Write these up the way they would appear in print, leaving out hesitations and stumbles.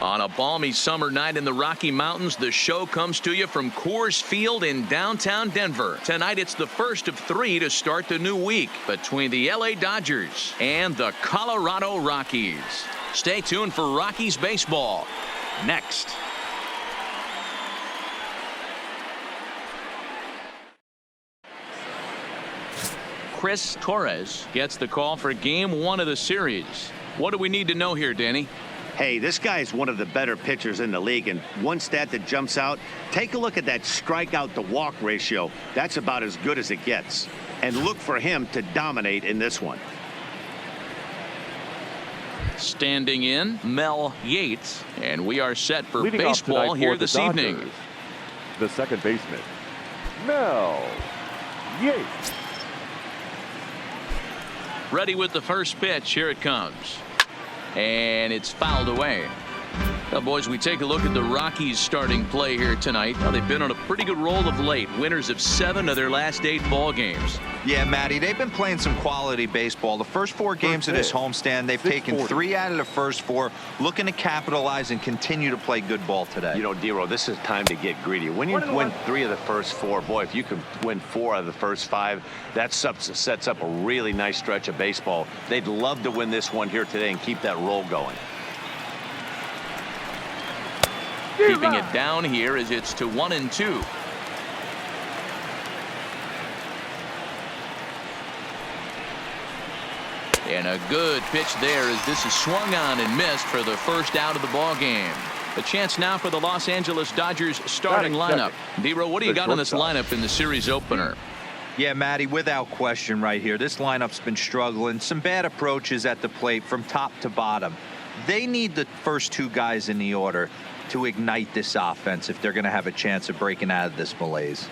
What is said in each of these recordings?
On a balmy summer night in the Rocky Mountains, the show comes to you from Coors Field in downtown Denver. Tonight, it's the first of 3 to start the new week between the LA Dodgers and the Colorado Rockies. Stay tuned for Rockies baseball next. Chris Torres gets the call for Game 1 of the series. What do we need to know here, Danny? Hey, this guy is one of the better pitchers in the league, and one stat that jumps out, take a look at that strikeout to walk ratio. That's about as good as it gets. And look for him to dominate in this one. Standing in, Mel Yates, and we are set for Leading baseball here this evening. The second baseman, Mel Yates. Ready with the first pitch. Here it comes. And it's fouled away. Well, boys, we take a look at the Rockies starting play here tonight. Well, they've been on a pretty good roll of late. Winners of 7 of their last 8 ball games. Yeah, Matty, they've been playing some quality baseball. The first 4 games of this homestand, they've taken 3 out of the first 4, looking to capitalize and continue to play good ball today. You know, Dero, this is time to get greedy. When you win 3 of the first 4, boy, if you can win 4 out of the first 5, that sets up a really nice stretch of baseball. They'd love to win this one here today and keep that roll going. Keeping it down here as it's to 1-2. And a good pitch there as this is swung on and missed for the first out of the ball game. A chance now for the Los Angeles Dodgers starting lineup. Dero, what do you got in this lineup in the series opener? Yeah, Matty, without question right here. This lineup's been struggling. Some bad approaches at the plate from top to bottom. They need the first 2 guys in the order to ignite this offense if they're going to have a chance of breaking out of this malaise.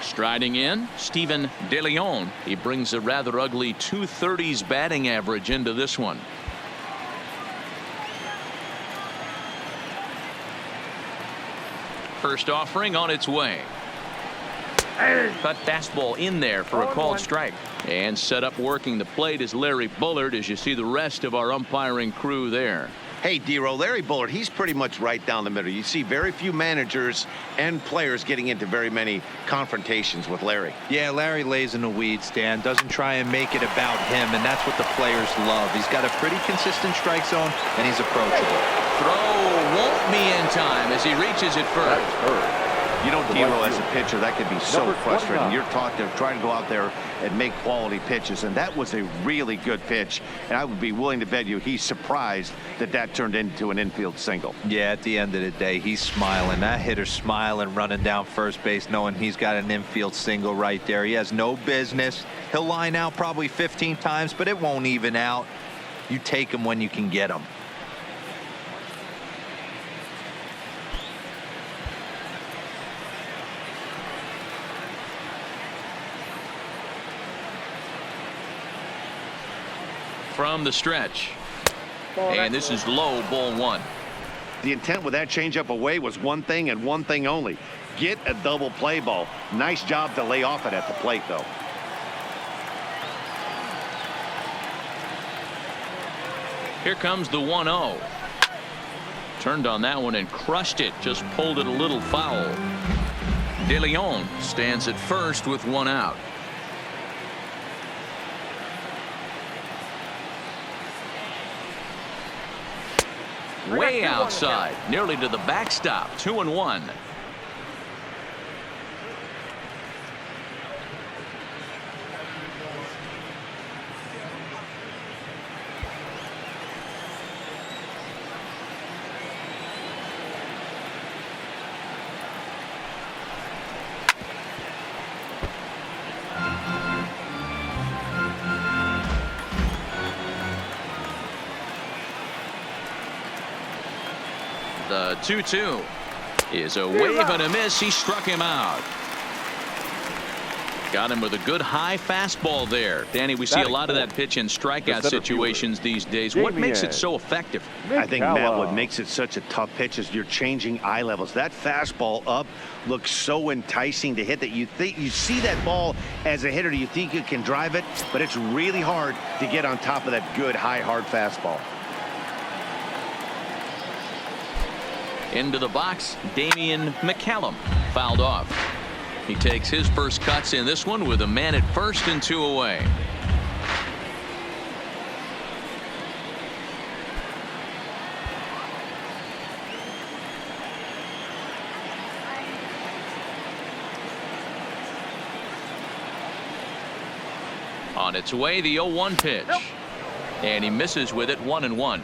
Striding in, Steven De Leon. He brings a rather ugly 230s batting average into this one. First offering on its way. Cut fastball in there for a called strike. And set up working the plate is Larry Bullard, as you see the rest of our umpiring crew there. Hey, Dero, Larry Bullard, he's pretty much right down the middle. You see very few managers and players getting into very many confrontations with Larry. Yeah, Larry lays in the weeds, Dan. Doesn't try and make it about him, and that's what the players love. He's got a pretty consistent strike zone, and he's approachable. Throw won't be in time as he reaches it first. You know, Dero, as a pitcher, that could be so frustrating. You're taught to try to go out there and make quality pitches, and that was a really good pitch. And I would be willing to bet you he's surprised that that turned into an infield single. Yeah, at the end of the day, he's smiling. That hitter's smiling, running down first base, knowing he's got an infield single right there. He has no business. He'll line out probably 15 times, but it won't even out. You take him when you can get him. From the stretch. And this is low, ball 1. The intent with that changeup away was one thing and one thing only. Get a double play ball. Nice job to lay off it at the plate, though. Here comes the 1-0. Turned on that one and crushed it. Just pulled it a little foul. De Leon stands at first with 1 out. Way outside, nearly to the backstop. 2-1. The 2-2 is a wave and a miss. He struck him out. Got him with a good high fastball there. Danny, we see a lot of that pitch in strikeout situations these days. What makes it so effective? I think, Matt, what makes it such a tough pitch is you're changing eye levels. That fastball up looks so enticing to hit that you see that ball as a hitter, you think you can drive it, but it's really hard to get on top of that good high hard fastball. Into the box, Damian McCallum fouled off. He takes his first cuts in this one with a man at first and 2 away. On its way, the 0-1 pitch. And he misses with it, 1-1.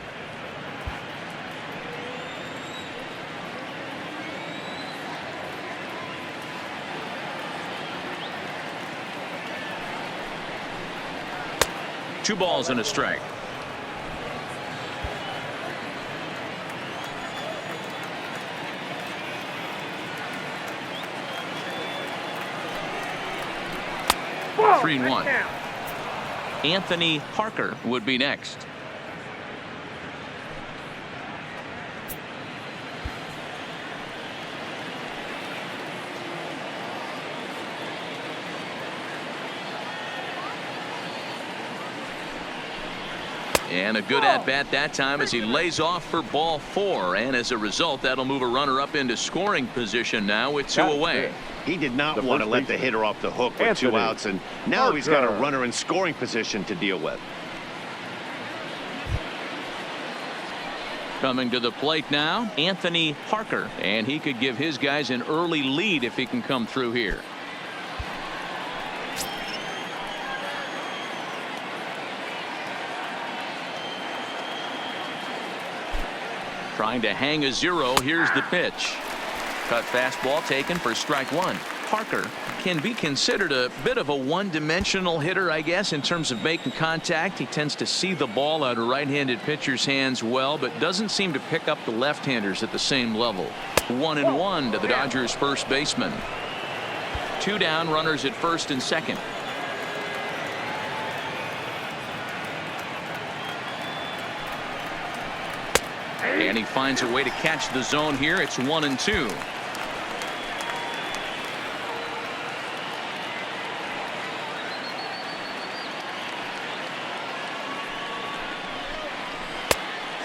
Two balls and a strike. Ball, 3-1. Anthony Parker would be next. And a good at-bat that time as he lays off for ball 4. And as a result, that'll move a runner up into scoring position now with 2 away. He did not want to let the hitter off the hook with 2 outs, and now he's got a runner in scoring position to deal with. Coming to the plate now, Anthony Parker. And he could give his guys an early lead if he can come through here. Trying to hang a 0. Here's the pitch. Cut fastball taken for strike 1. Parker can be considered a bit of a one-dimensional hitter, I guess, in terms of making contact. He tends to see the ball out of right-handed pitchers' hands well, but doesn't seem to pick up the left-handers at the same level. 1-1 to the Dodgers' first baseman. 2 down, runners at first and second. And he finds a way to catch the zone here. It's 1-2.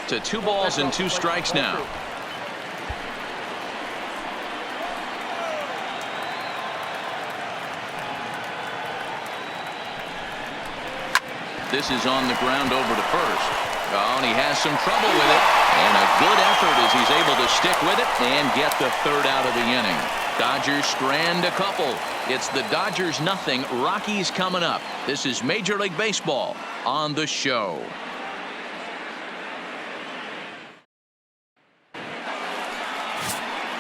To 2 balls and 2 strikes now. This is on the ground over to first. Oh, and he has some trouble with it. And a good effort as he's able to stick with it and get the 3rd out of the inning. Dodgers strand a couple. It's the Dodgers 0, Rockies coming up. This is Major League Baseball on the show.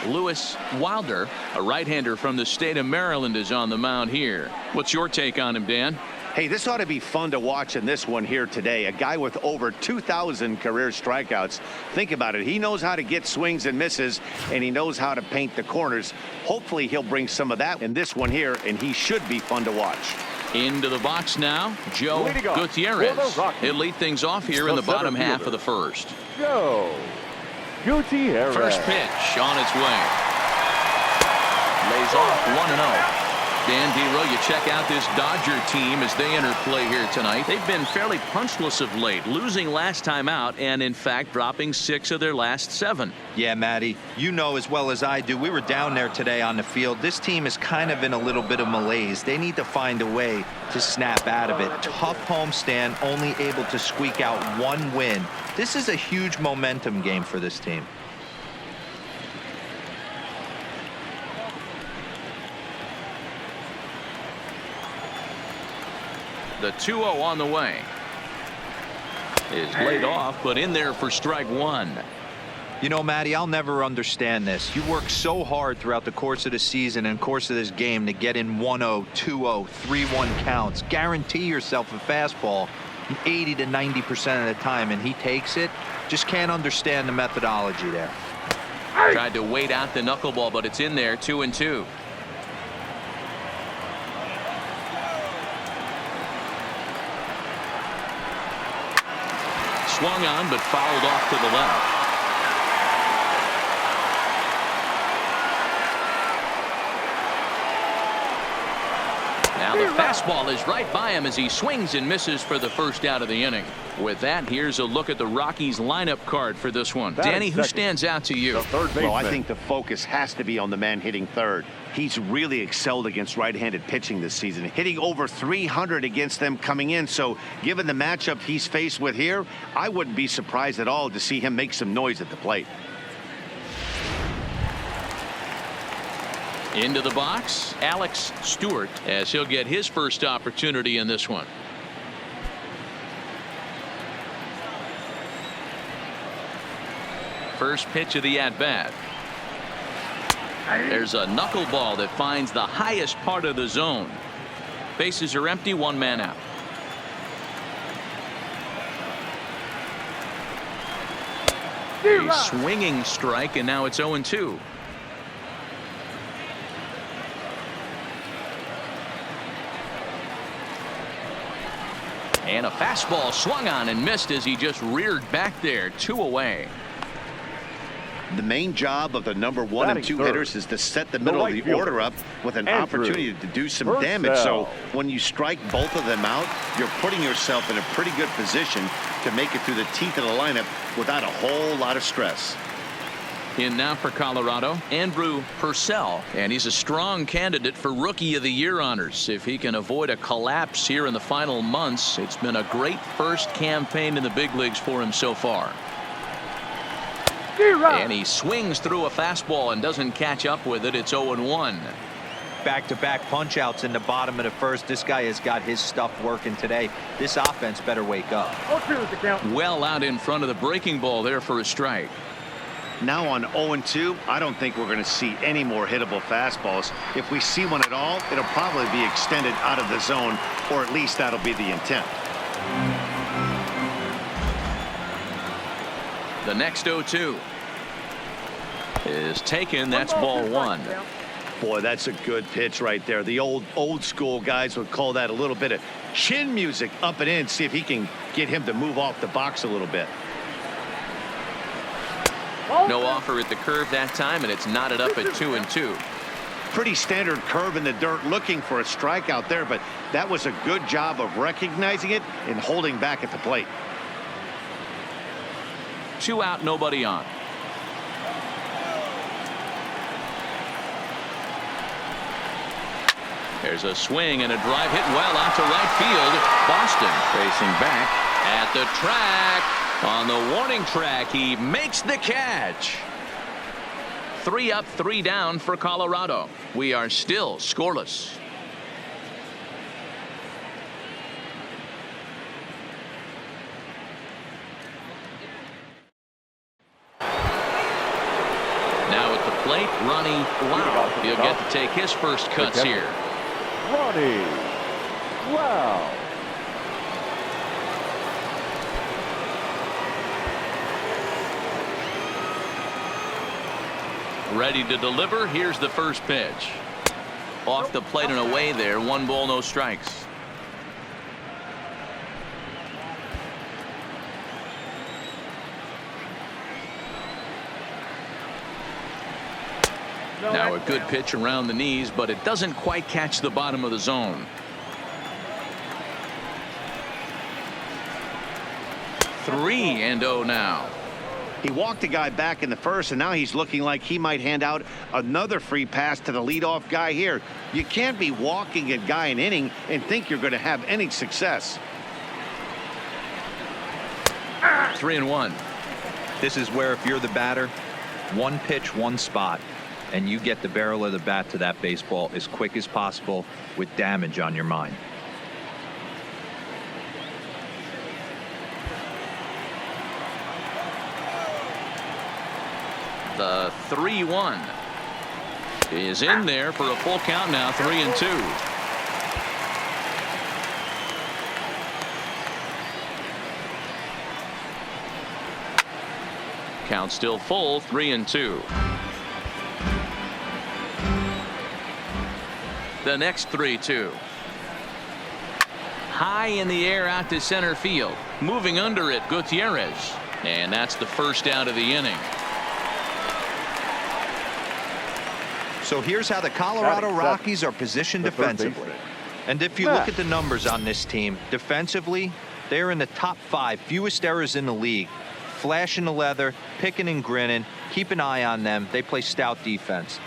Lewis Wilder, a right-hander from the state of Maryland, is on the mound here. What's your take on him, Dan? Hey, this ought to be fun to watch in this one here today. A guy with over 2,000 career strikeouts. Think about it. He knows how to get swings and misses, and he knows how to paint the corners. Hopefully, he'll bring some of that in this one here, and he should be fun to watch. Into the box now, Joe Gutierrez. He'll lead things off here in the bottom half of the first. Joe Gutierrez. First pitch on its way. Lays off 1-0. Dan Dero, you check out this Dodger team as they enter play here tonight. They've been fairly punchless of late, losing last time out and, in fact, dropping 6 of their last 7. Yeah, Matty, you know as well as I do, we were down there today on the field. This team is kind of in a little bit of malaise. They need to find a way to snap out of it. Tough homestand, only able to squeak out 1 win. This is a huge momentum game for this team. The 2-0 on the way is laid off, but in there for strike 1. You know, Matty, I'll never understand this. You work so hard throughout the course of the season and course of this game to get in 1-0, 2-0, 3-1 counts. Guarantee yourself a fastball 80 to 90% of the time, and he takes it. Just can't understand the methodology there. Tried to wait out the knuckleball, but it's in there, 2-2. swung on but fouled off to the left. Now the fastball is right by him as he swings and misses for the first out of the inning. With that, here's a look at the Rockies lineup card for this one. Danny, who stands out to you? Well, I think the focus has to be on the man hitting third. He's really excelled against right-handed pitching this season, hitting over 300 against them coming in. So given the matchup he's faced with here, I wouldn't be surprised at all to see him make some noise at the plate. Into the box, Alex Stewart, as he'll get his first opportunity in this one. First pitch of the at-bat. There's a knuckleball that finds the highest part of the zone. Bases are empty, one man out. A swinging strike, and now it's 0-2. And a fastball swung on and missed as he just reared back there. 2 away. The main job of the number 1 and 2 hitters is to set the middle of the order up with an opportunity to do some damage. So when you strike both of them out, you're putting yourself in a pretty good position to make it through the teeth of the lineup without a whole lot of stress. In now for Colorado, Andrew Purcell, and he's a strong candidate for Rookie of the Year honors. If he can avoid a collapse here in the final months, it's been a great first campaign in the big leagues for him so far. And he swings through a fastball and doesn't catch up with it. It's 0-1. Back-to-back punch-outs in the bottom of the first. This guy has got his stuff working today. This offense better wake up. Well out in front of the breaking ball there for a strike. Now on 0-2, I don't think we're going to see any more hittable fastballs. If we see one at all, it'll probably be extended out of the zone, or at least that'll be the intent. The next 0-2 is taken. That's ball 1. Boy, that's a good pitch right there. The old school guys would call that a little bit of chin music up and in. See if he can get him to move off the box a little bit. No offer at the curve that time, and it's knotted up at 2-2. Pretty standard curve in the dirt, looking for a strikeout there, but that was a good job of recognizing it and holding back at the plate. 2 out, nobody on. There's a swing and a drive hit well out to right field. Boston facing back at the track. On the warning track, he makes the catch. 3 up, 3 down for Colorado. We are still scoreless. Now at the plate, Ronnie Wow. He'll get to take his first cuts here. Ronnie Wow. Ready to deliver. Here's the first pitch. Off the plate and away there. 1 ball, no strikes. Now a good pitch around the knees, but it doesn't quite catch the bottom of the zone. 3-0 now. He walked a guy back in the first, and now he's looking like he might hand out another free pass to the leadoff guy here. You can't be walking a guy an inning and think you're going to have any success. 3-1. This is where if you're the batter, 1 pitch, 1 spot, and you get the barrel of the bat to that baseball as quick as possible with damage on your mind. The 3-1 is in there for a full count now. 3-2. Count still full. 3-2. The next 3-2. high in the air out to center field. Moving under it, Gutierrez. And that's the first out of the inning. So here's how the Colorado Rockies are positioned defensively. And if you look at the numbers on this team, defensively, they're in the top 5 fewest errors in the league. Flashing the leather, picking and grinning. Keep an eye on them. They play stout defense.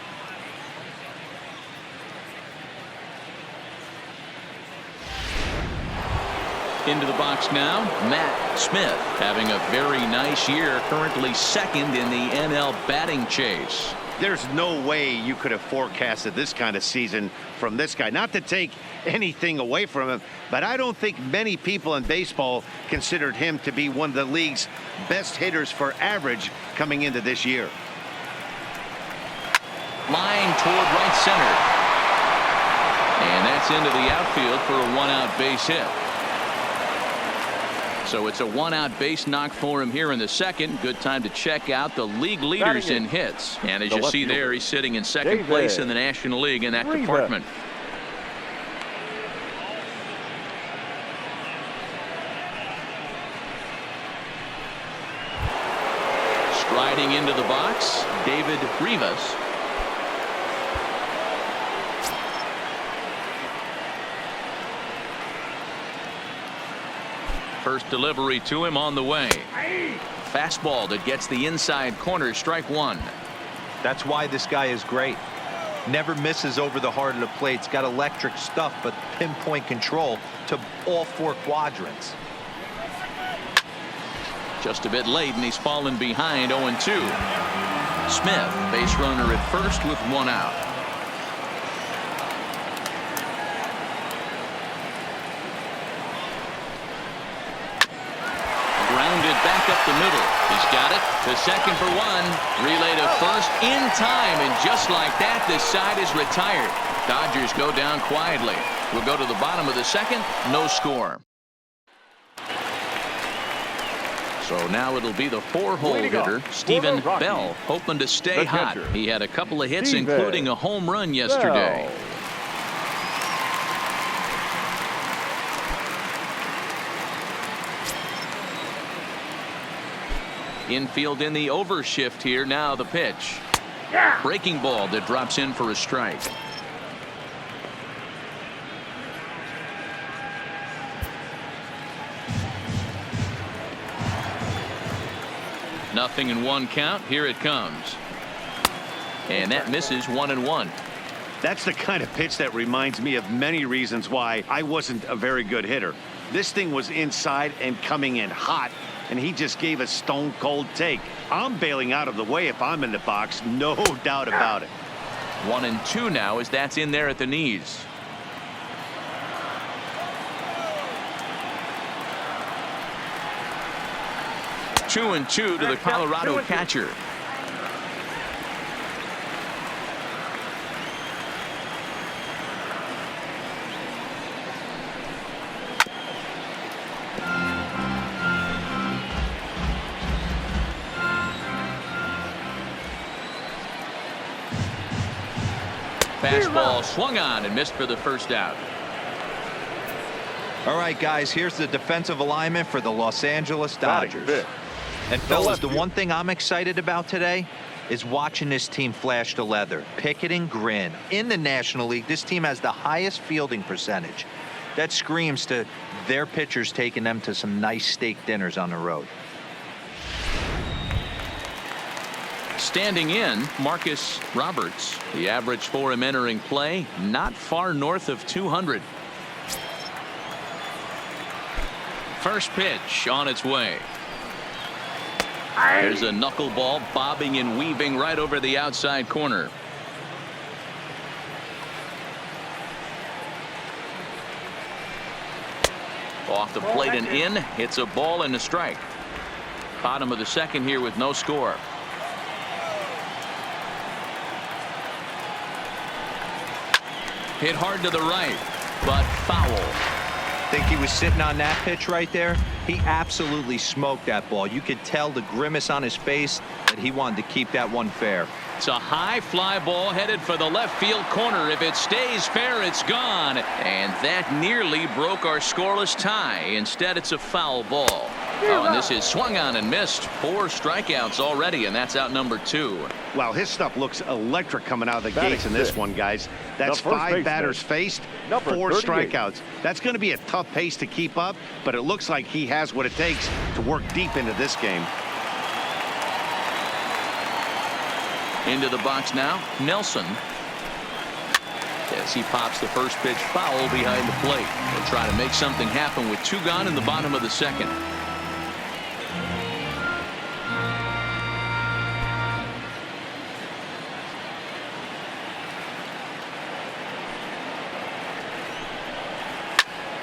Into the box now, Matt Smith having a very nice year, currently second in the NL batting chase. There's no way you could have forecasted this kind of season from this guy. Not to take anything away from him, but I don't think many people in baseball considered him to be one of the league's best hitters for average coming into this year. Line toward right center. And that's into the outfield for a 1-out base hit. So it's a 1-out base knock for him here in the second. Good time to check out the league leaders in hits. And as you see there, he's sitting in second place in the National League in that department. Striding into the box, David Rivas. First delivery to him on the way. Fastball that gets the inside corner, strike one. That's why this guy is great. Never misses over the heart of the plate. He's got electric stuff, but pinpoint control to all 4 quadrants. Just a bit late, and he's fallen behind 0-2. Smith, base runner at first with 1 out. Grounded back up the middle. He's got it to second for 1. Relay to first in time, and just like that, this side is retired. Dodgers go down quietly. We'll go to the bottom of the second. No score. So now it'll be the 4-hole hitter, Stephen Bell, hoping to stay hot. He had a couple of hits, including a home run yesterday. Infield in the overshift here. Now the pitch. Breaking ball that drops in for a strike. Nothing in 1 count. Here it comes. And that misses 1-1. That's the kind of pitch that reminds me of many reasons why I wasn't a very good hitter. This thing was inside and coming in hot, and he just gave a stone cold take. I'm bailing out of the way if I'm in the box, no doubt about it. 1-2 now as that's in there at the knees. Two and two to the Colorado catcher. Fastball swung on and missed for the first out. All right, guys, here's the defensive alignment for the Los Angeles Dodgers. And fellas, the one thing I'm excited about today is watching this team flash the leather, pick it and grin. In the National League, this team has the highest fielding percentage. That screams to their pitchers taking them to some nice steak dinners on the road. Standing in, Marcus Roberts. The average for him entering play, not far north of 200. First pitch on its way. There's a knuckleball bobbing and weaving right over the outside corner. Off the plate and in. It's a ball and a strike. Bottom of the second here with no score. Hit hard to the right, but foul. Think he was sitting on that pitch right there? He absolutely smoked that ball. You could tell the grimace on his face that he wanted to keep that one fair. It's a high fly ball headed for the left field corner. If it stays fair, it's gone. And that nearly broke our scoreless tie. Instead, it's a foul ball. Oh, and this is swung on and missed. 4 strikeouts already, and that's out number 2. Wow, his stuff looks electric coming out of the gates in this one, guys. That's 5 batters faced, 4 strikeouts. That's going to be a tough pace to keep up, but it looks like he has what it takes to work deep into this game. Into the box now, Nelson. As he pops the first pitch foul behind the plate. They'll try to make something happen with 2 gone in the bottom of the second.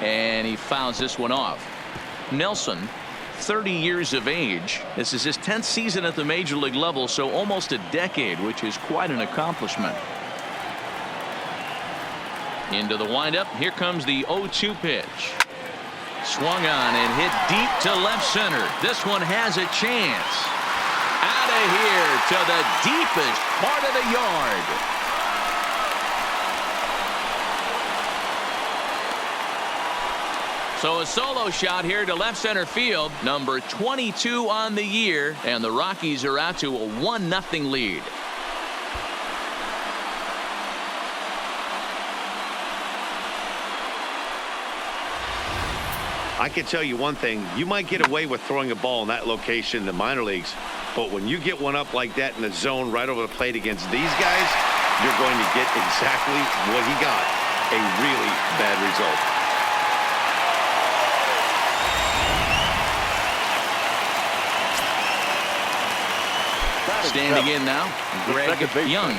And he fouls this one off. Nelson, 30 years of age. This is his 10th season at the major league level, so almost a decade, which is quite an accomplishment. Into the windup. Here comes the 0-2 pitch. Swung on and hit deep to left center. This one has a chance. Out of here to the deepest part of the yard. So a solo shot here to left center field, number 22 on the year, and the Rockies are out to a 1-0 lead. I can tell you one thing, you might get away with throwing a ball in that location in the minor leagues, but when you get one up like that in the zone right over the plate against these guys, you're going to get exactly what he got, a really bad result. Standing in now, Greg Young.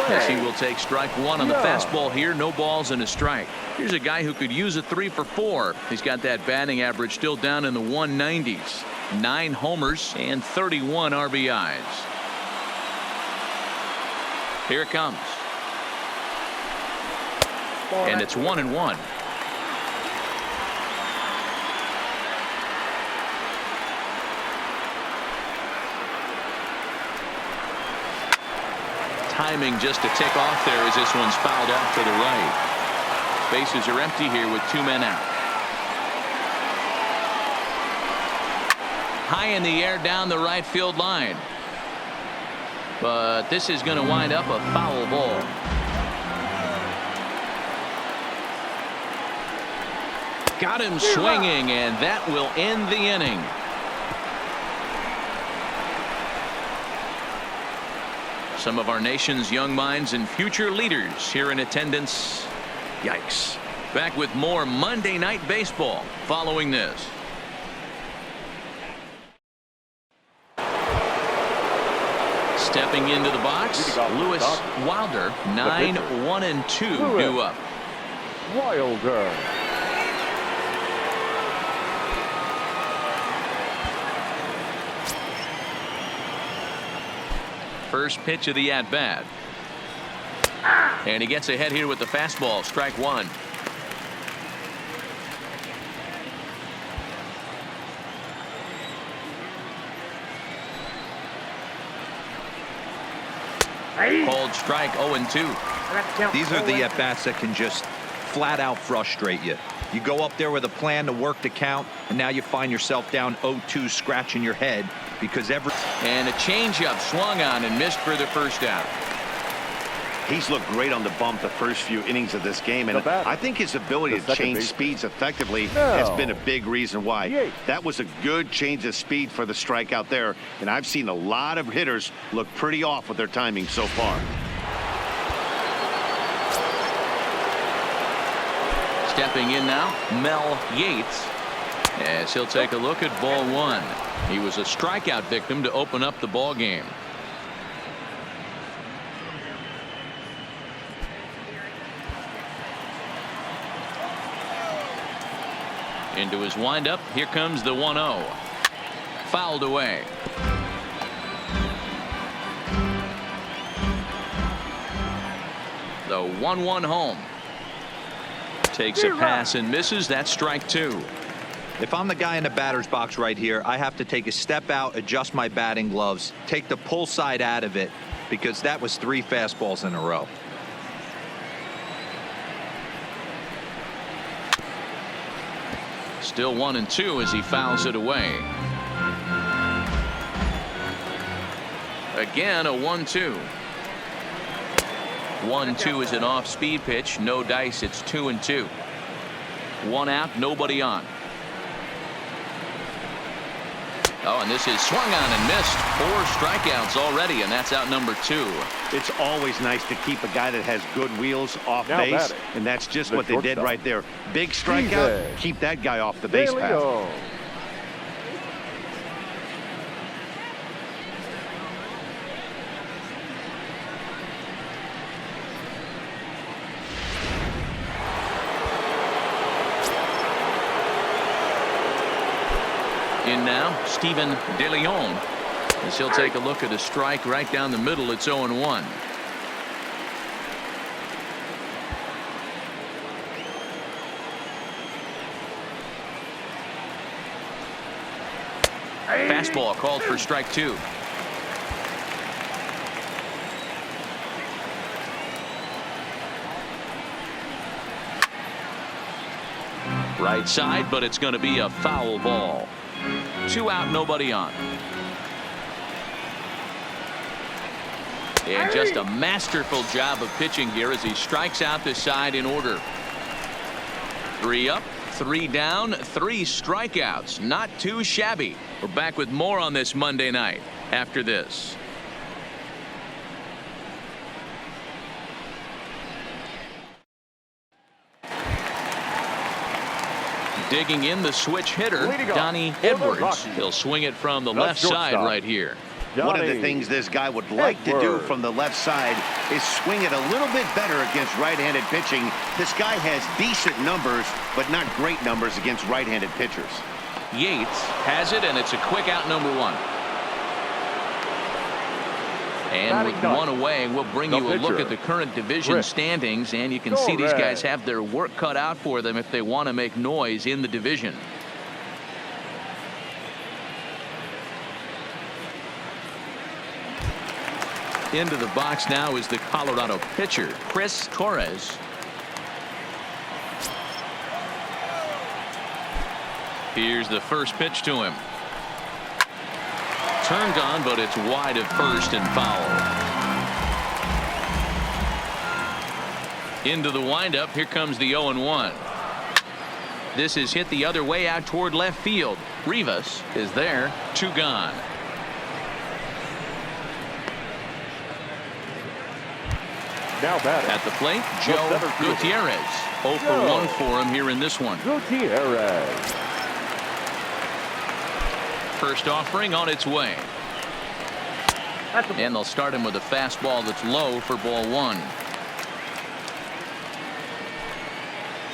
As he will take strike 1 on the fastball here. No balls and a strike. Here's a guy who could use a 3 for 4. He's got that batting average still down in the 190s. 9 homers and 31 RBIs. Here it comes. And it's 1-1. Timing just to tick off there as this one's fouled off to the right. Bases are empty here with 2 men out. High in the air down the right field line. But this is going to wind up a foul ball. Got him swinging, and that will end the inning. Some of our nation's young minds and future leaders here in attendance. Yikes. Back with more Monday Night Baseball following this. Stepping into the box, Lewis Wilder. 9-1-2 due up. Wilder. First pitch of the at-bat. And he gets ahead here with the fastball. Strike 1. Called strike 0-2. These are the at-bats that can just flat out frustrate you. You go up there with a plan to work the count, and now you find yourself down 0-2, scratching your head because and a changeup swung on and missed for the first out. He's looked great on the bump the first few innings of this game, and I think his ability to change speeds effectively has been a big reason why. That was a good change of speed for the strikeout there, and I've seen a lot of hitters look pretty off with their timing so far. Stepping in now, Mel Yates, as he'll take a look at ball 1. He was a strikeout victim to open up the ball game. Into his windup. Here comes the 1-0. Fouled away. The 1-1 home. Takes a pass and misses. That's strike 2. If I'm the guy in the batter's box right here, I have to take a step out, adjust my batting gloves, take the pull side out of it, because that was 3 fastballs in a row. Still 1-2 as he fouls it away. Again, a 1-2. 1-2 is an off-speed pitch. No dice. It's 2-2. 1 out, nobody on. Oh, and this is swung on and missed. 4 strikeouts already, and that's out number 2. It's always nice to keep a guy that has good wheels off base, and that's just what they did right there. Big strikeout, keep that guy off the base path. In now, Steven DeLeon, as he'll take a look at a strike right down the middle. It's 0-1. Fastball called for strike 2. Right side, but it's going to be a foul ball. 2 out, nobody on. And just a masterful job of pitching here as he strikes out the side in order. 3 up, 3 down, 3 strikeouts. Not too shabby. We're back with more on this Monday night after this. Digging in, the switch hitter, Donnie Edwards. He'll swing it from the left side right here. One of the things this guy would like to do from the left side is swing it a little bit better against right-handed pitching. This guy has decent numbers, but not great numbers against right-handed pitchers. Yates has it, and it's a quick out, number 1. And with 1 away, we'll bring you a look at the current division standings, and you can see these guys have their work cut out for them if they want to make noise in the division. Into the box now is the Colorado pitcher, Chris Torres. Here's the first pitch to him. Turned on, but it's wide of first and foul. Into the windup. Here comes the 0-1. This is hit the other way out toward left field. Rivas is there. 2 gone. Now batting at the plate, Joe Gutierrez. 0 for 1 for him here in this one. Gutierrez. First offering on its way. And they'll start him with a fastball that's low for ball 1.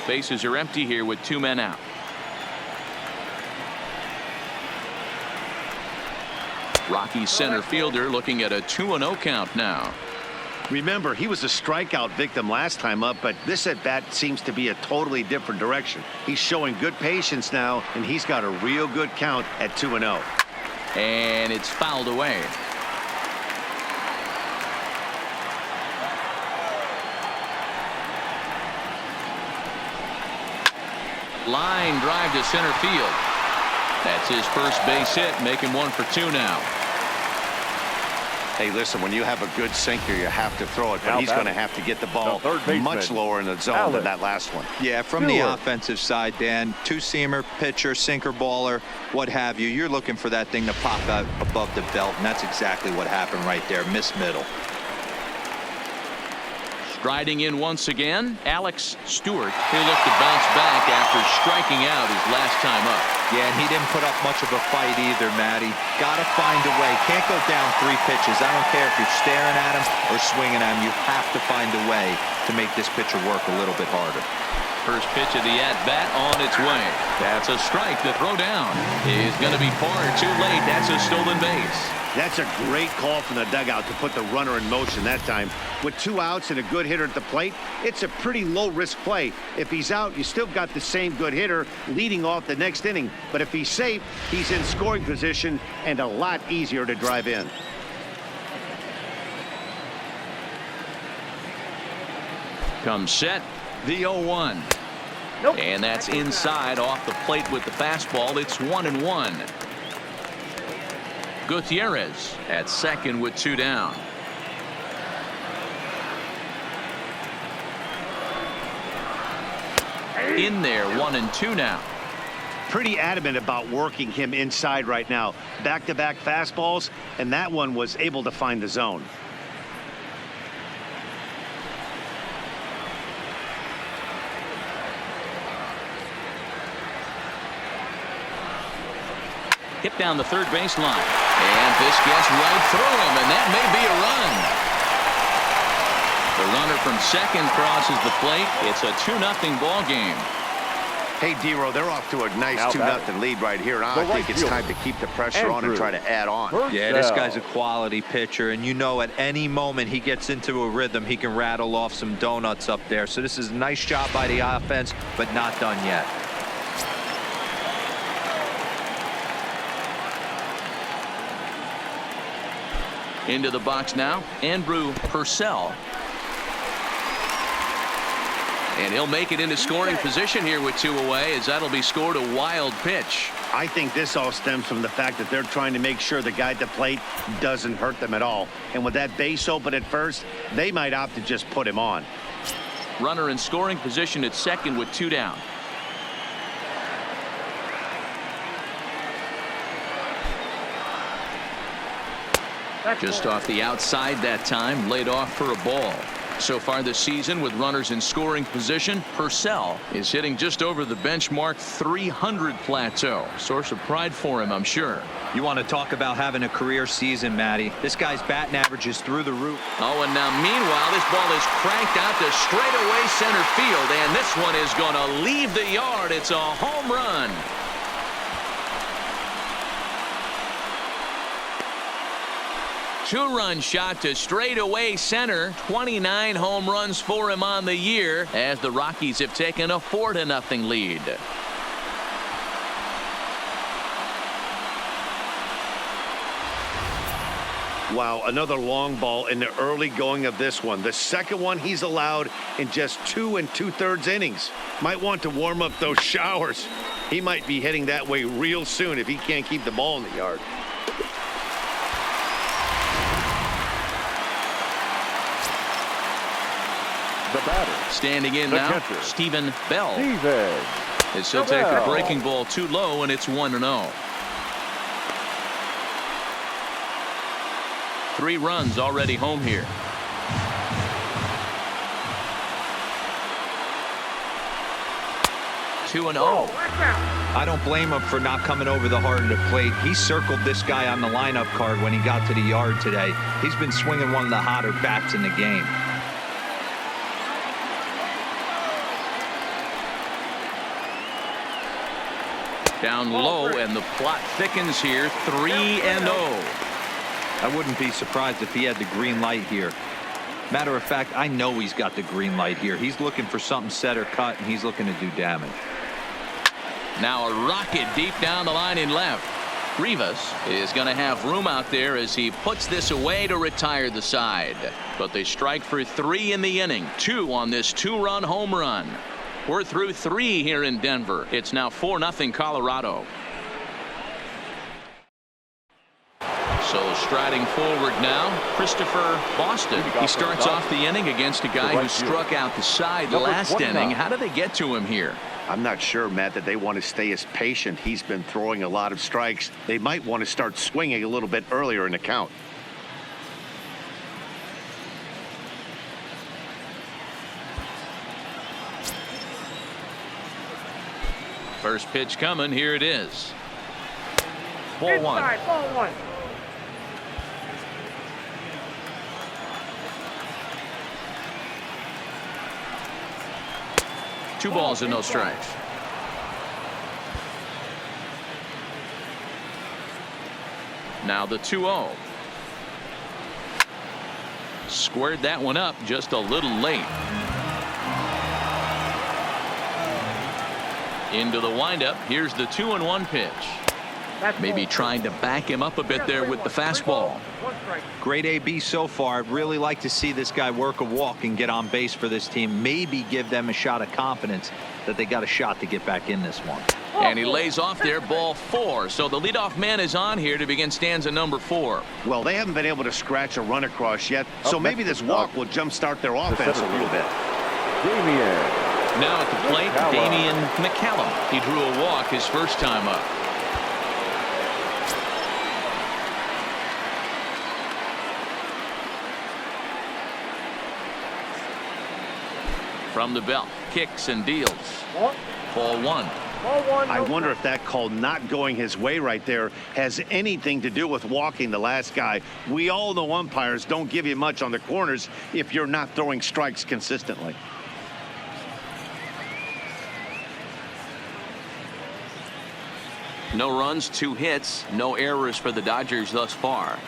Bases are empty here with 2 men out. Rockies center fielder looking at a 2-0 count now. Remember, he was a strikeout victim last time up, but this at bat seems to be a totally different direction. He's showing good patience now, and he's got a real good count at 2-0. And it's fouled away. Line drive to center field. That's his first base hit, making 1 for 2 now. Hey, listen, when you have a good sinker, you have to throw it, but he's going to have to get the ball much lower in the zone than that last one. Yeah, from the offensive side, Dan, 2-seamer, pitcher, sinker baller, what have you. You're looking for that thing to pop out above the belt, and that's exactly what happened right there. Miss middle. Striding in once again, Alex Stewart. He'll look to bounce back after striking out his last time up. Yeah, and he didn't put up much of a fight either, Matty. Got to find a way. Can't go down 3 pitches. I don't care if you're staring at him or swinging at him. You have to find a way to make this pitcher work a little bit harder. First pitch of the at-bat on its way. That's a strike. The throw down is going to be far too late. That's a stolen base. That's a great call from the dugout to put the runner in motion that time. With 2 outs and a good hitter at the plate, it's a pretty low-risk play. If he's out, you still got the same good hitter leading off the next inning. But if he's safe, he's in scoring position and a lot easier to drive in. Comes set, the 0-1. Nope. And that's inside off the plate with the fastball. It's 1-1. Gutierrez at second with 2 down. In there, 1-2 now. Pretty adamant about working him inside right now. Back-to-back fastballs, and that one was able to find the zone. Hit down the third baseline. And this gets right through him, and that may be a run. The runner from second crosses the plate. It's a 2-0 ball game. Hey, D-Row, they're off to a nice 2-0 lead right here. Now I think it's time to keep the pressure on and try to add on. Yeah, this guy's a quality pitcher, and you know at any moment he gets into a rhythm, he can rattle off some donuts up there. So this is a nice job by the offense, but not done yet. Into the box now, Andrew Purcell. And he'll make it into scoring position here with 2 away, as that'll be scored a wild pitch. I think this all stems from the fact that they're trying to make sure the guy at the plate doesn't hurt them at all. And with that base open at first, they might opt to just put him on. Runner in scoring position at second with 2 down. Just off the outside that time, laid off for a ball. So far this season, with runners in scoring position, Purcell is hitting just over the benchmark 300 plateau. Source of pride for him, I'm sure. You want to talk about having a career season, Matty. This guy's batting average is through the roof. Oh, and now meanwhile, this ball is cranked out to straightaway center field, and this one is going to leave the yard. It's a home run. Two-run shot to straightaway center. 29 home runs for him on the year, as the Rockies have taken a 4-0 lead. Wow, another long ball in the early going of this one. The second one he's allowed in just 2 2/3 innings. Might want to warm up those showers. He might be heading that way real soon if he can't keep the ball in the yard. The batter. Standing in The now, catcher. Stephen Bell. Steven. As he'll take a breaking ball too low, and it's 1-0. 3 runs already home here. Two and 0. I don't blame him for not coming over the heart of the plate. He circled this guy on the lineup card when he got to the yard today. He's been swinging one of the hotter bats in the game. Down low, and the plot thickens here. 3-0. I wouldn't be surprised if he had the green light here. Matter of fact, I know he's got the green light here. He's looking for something set or cut, and he's looking to do damage. Now a rocket deep down the line in left. Rivas is going to have room out there as he puts this away to retire the side. But they strike for 3 in the inning. 2 on this 2-run home run. We're through 3 here in Denver. It's now 4-0 Colorado. So striding forward now, Christopher Boston. He starts off the inning against a guy who struck out the side last inning. How did they get to him here? I'm not sure, Matt, that they want to stay as patient. He's been throwing a lot of strikes. They might want to start swinging a little bit earlier in the count. First pitch coming. Here it is. Ball 1. Ball 1. Two balls and no strikes. Now the 2-0. Squared that one up just a little late. Into the windup. Here's the 2-1 pitch. Maybe trying to back him up a bit there with the fastball. Great AB so far. I'd really like to see this guy work a walk and get on base for this team. Maybe give them a shot of confidence that they got a shot to get back in this one. And he lays off there, ball 4. So the leadoff man is on here to begin stanza number 4. Well, they haven't been able to scratch a run across yet, so maybe this walk will jumpstart their offense a little bit. Now at the plate, Damian McCallum. He drew a walk his first time up. From the belt, kicks and deals. Ball 1. I wonder if that call not going his way right there has anything to do with walking the last guy. We all know umpires don't give you much on the corners if you're not throwing strikes consistently. No runs, 2 hits, no errors for the Dodgers thus far.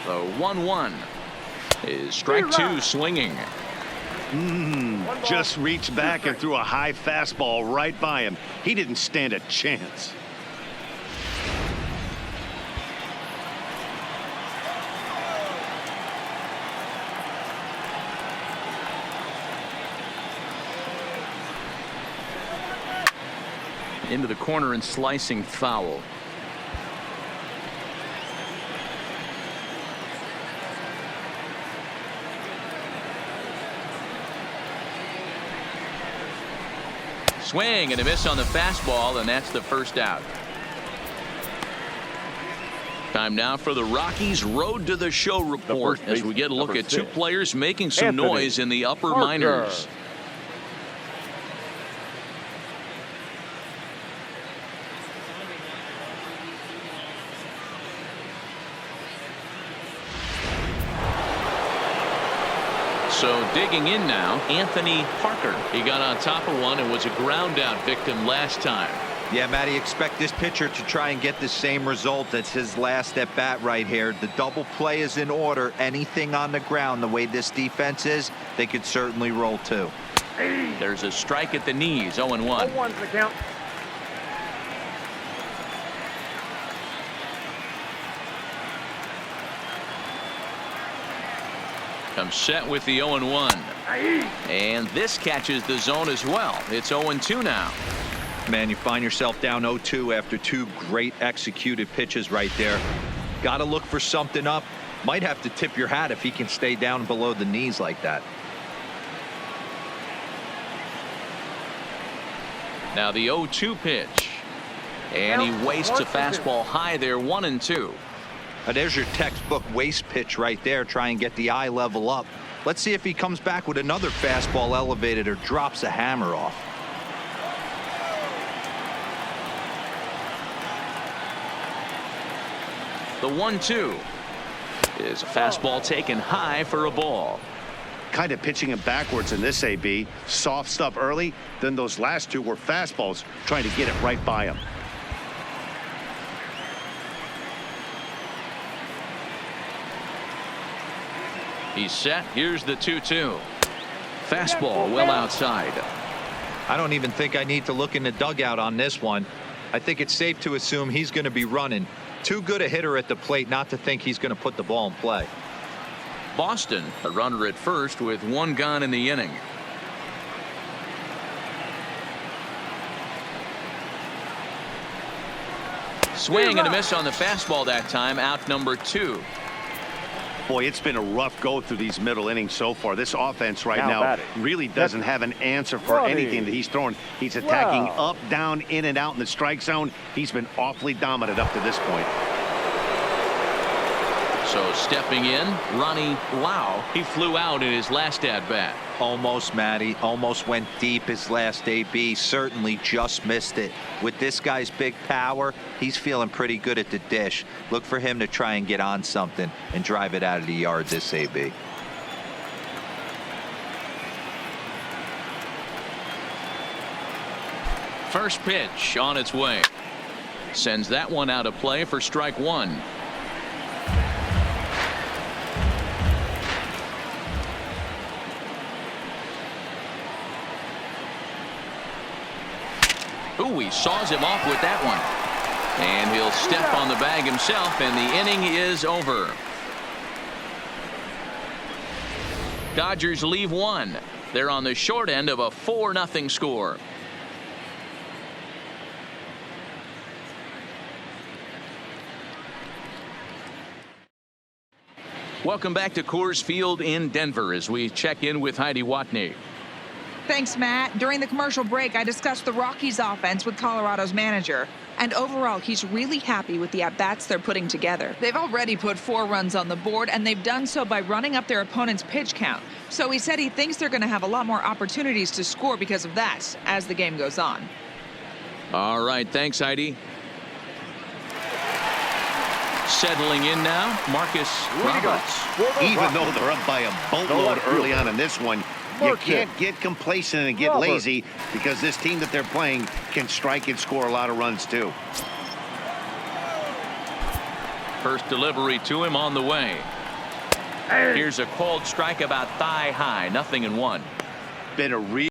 The 1-1 is strike 2 swinging. Just reached back and threw a high fastball right by him. He didn't stand a chance. Into the corner and slicing foul. Swing and a miss on the fastball, and that's the first out. Time now for the Rockies Road to the Show report as we get a look at 2 players making some noise in the upper minors. So digging in now, Anthony Parker. He got on top of one and was a ground out victim last time. Yeah, Matty, expect this pitcher to try and get the same result. That's his last at bat right here. The double play is in order. Anything on the ground, the way this defense is, they could certainly roll 2. There's a strike at the knees, 0-1. 0-1's the count. Comes set with the 0-1. And this catches the zone as well. It's 0-2 now. Man, you find yourself down 0-2 after 2 great executed pitches right there. Got to look for something up. Might have to tip your hat if he can stay down below the knees like that. Now the 0-2 pitch. And he wastes a fastball high there, 1-2. There's your textbook waste pitch right there. Try and get the eye level up. Let's see if he comes back with another fastball elevated or drops a hammer off. The 1-2 is a fastball taken high for a ball. Kind of pitching him backwards in this AB. Soft stuff early, then those last 2 were fastballs trying to get it right by him. He's set. Here's the 2-2. Fastball well outside. I don't even think I need to look in the dugout on this one. I think it's safe to assume he's going to be running. Too good a hitter at the plate not to think he's going to put the ball in play. Boston, a runner at first with 1 gone in the inning. Swing and a miss on the fastball that time. Out number 2. Boy, it's been a rough go through these middle innings so far. This offense right now really doesn't have an answer for anything that he's throwing. He's attacking up, down, in and out in the strike zone. He's been awfully dominant up to this point. So stepping in, Ronnie Lau. He flew out in his last at bat. Almost, Matty. Almost went deep his last AB. Certainly just missed it. With this guy's big power, he's feeling pretty good at the dish. Look for him to try and get on something and drive it out of the yard this AB. First pitch on its way. Sends that one out of play for strike one. Ooh, he saws him off with that one. And he'll step on the bag himself, and the inning is over. Dodgers leave one. They're on the short end of a 4-0 score. Welcome back to Coors Field in Denver as we check in with Heidi Watney. Thanks, Matt. During the commercial break, I discussed the Rockies offense with Colorado's manager. And overall, he's really happy with the at-bats they're putting together. They've already put 4 runs on the board, and they've done so by running up their opponent's pitch count. So he said he thinks they're going to have a lot more opportunities to score because of that as the game goes on. All right, thanks, Heidi. Settling in now, Marcus Roberts. Even though they're up by a boatload early on in this one, you can't get complacent and get lazy because this team that they're playing can strike and score a lot of runs too. First delivery to him on the way. Here's a called strike about thigh high, 0-1. Been a real